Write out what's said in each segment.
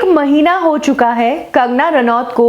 1 महीना हो चुका है कंगना रनौत को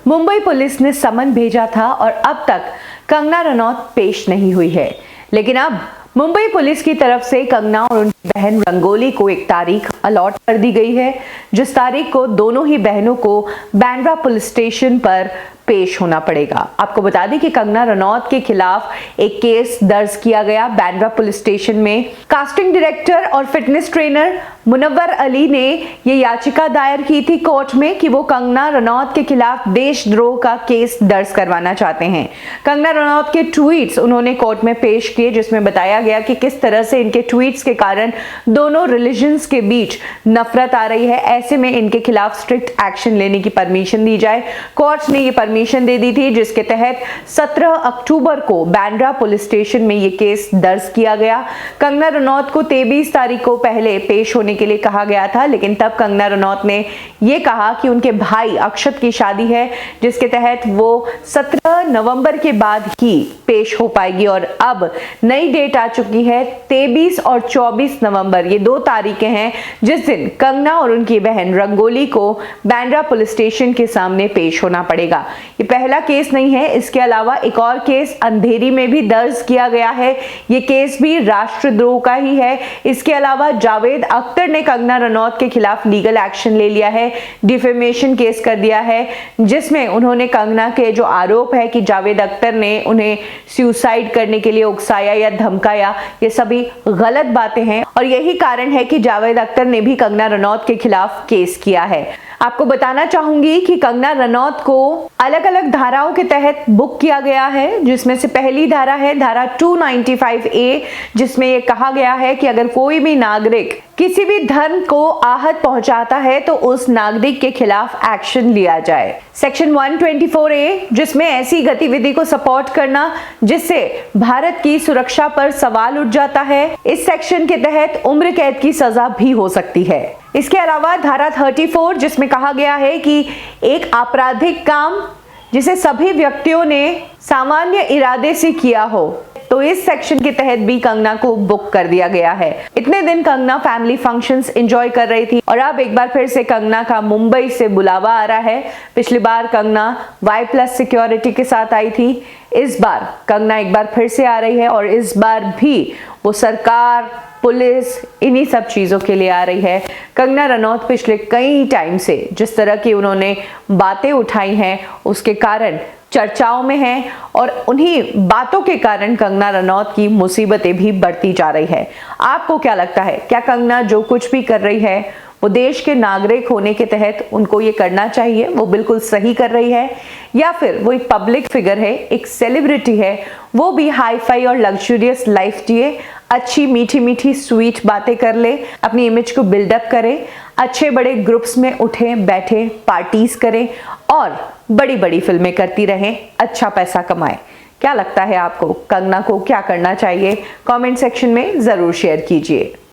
मुंबई पुलिस ने समन भेजा था और अब तक कंगना रनौत पेश नहीं हुई है। लेकिन अब मुंबई पुलिस की तरफ से कंगना और उनकी बहन रंगोली को एक तारीख अलॉट कर दी गई है, जिस तारीख को दोनों ही बहनों को बांद्रा पुलिस स्टेशन पर पेश होना पड़ेगा। आपको बता दें कि कंगना रनौत के खिलाफ एक केस दर्ज किया गया बांद्रा पुलिस स्टेशन में। कास्टिंग डायरेक्टर और फिटनेस ट्रेनर मुनव्वर अली ने ये याचिका दायर की थी कोर्ट में कि वो कंगना रनौत के खिलाफ देशद्रोह का केस दर्ज करवाना चाहते हैं। कंगना रनौत के ट्वीट्स उन्होंने कोर्ट में पेश किए, जिसमें बताया गया कि किस तरह से इनके ट्वीट्स के कारण दोनों रिलीजन्स के बीच नफरत आ रही है। ऐसे में इनके खिलाफ स्ट्रिक्ट एक्शन लेने की परमिशन दी जाए। कोर्ट ने ये परमिशन दे दी थी, जिसके तहत 17 अक्टूबर को बांद्रा पुलिस स्टेशन में ये केस दर्ज किया गया। कंगना रनौत को 23 तारीख को पहले पेश होने के लिए कहा गया था, लेकिन तब कंगना रनौत ने ये कहा कि उनके भाई अक्षत की शादी है, जिसके तहत वो 17 नवंबर के बाद ही पेश हो पाएगी। और अब नई डेट आ चुकी है 23 और 24 नवंबर, ये 2 तारीखें हैं जिस दिन कंगना और उनकी बहन रंगोली को बांद्रा पुलिस स्टेशन के सामने पेश होना पड़ेगा। ये पहला केस नहीं है, इसके अलावा एक और केस अंधेरी में भी दर्ज किया गया है। ये केस भी राष्ट्रद्रोह का ही है। इसके अलावा जावेद अख्तर ने कंगना रनौत के खिलाफ लीगल एक्शन ले लिया है, डिफेमेशन केस कर दिया है, जिसमें उन्होंने कंगना के जो आरोप है कि जावेद अख्तर ने उन्हें सुसाइड करने के लिए उकसाया या धमकाया, ये सभी गलत बातें हैं और यही कारण है कि जावेद अख्तर ने भी कंगना रनौत के खिलाफ केस किया है। आपको बताना चाहूंगी कि कंगना रनौत को अलग अलग धाराओं के तहत बुक किया गया है, जिसमें से पहली धारा है धारा 295A, जिसमें यह कहा गया है कि अगर कोई भी नागरिक किसी भी धर्म को आहत पहुंचाता है तो उस नागरिक के खिलाफ एक्शन लिया जाए। सेक्शन 124A, जिसमें ऐसी गतिविधि को सपोर्ट करना जिससे भारत की सुरक्षा पर सवाल उठ जाता है, इस सेक्शन के तहत उम्र कैद की सजा भी हो सकती है। इसके अलावा धारा 34, जिसमें कहा गया है कि एक आपराधिक काम जिसे सभी व्यक्तियों ने सामान्य इरादे से किया हो, तो इस सेक्शन के तहत भी कंगना को बुक कर दिया गया है। इतने दिन कंगना फैमिली फंक्शंस एंजॉय कर रही थी और अब एक बार फिर से कंगना का मुंबई से बुलावा आ रहा है। पिछली बार कंगना Y+ सिक्योरिटी के साथ आई थी, इस बार कंगना एक बार फिर से आ रही है और इस बार भी वो सरकार, पुलिस, इन्हीं सब चीजों के लिए आ रही है। कंगना रनौत पिछले कई टाइम से जिस तरह की उन्होंने बातें उठाई हैं उसके कारण चर्चाओं में हैं और उन्हीं बातों के कारण कंगना रनौत की मुसीबतें भी बढ़ती जा रही है। आपको क्या लगता है, क्या कंगना जो कुछ भी कर रही है वो देश के नागरिक होने के तहत उनको ये करना चाहिए, वो बिल्कुल सही कर रही है, या फिर वो एक पब्लिक फिगर है, एक सेलिब्रिटी है, वो भी हाई फाई और लग्जरियस लाइफ जिए, अच्छी मीठी मीठी स्वीट बातें कर ले, अपनी इमेज को बिल्डअप करे, अच्छे बड़े ग्रुप्स में उठे बैठे पार्टीज करें और बड़ी बड़ी फिल्में करती रहें, अच्छा पैसा कमाए। क्या लगता है आपको, कंगना को क्या करना चाहिए? कमेंट सेक्शन में जरूर शेयर कीजिए।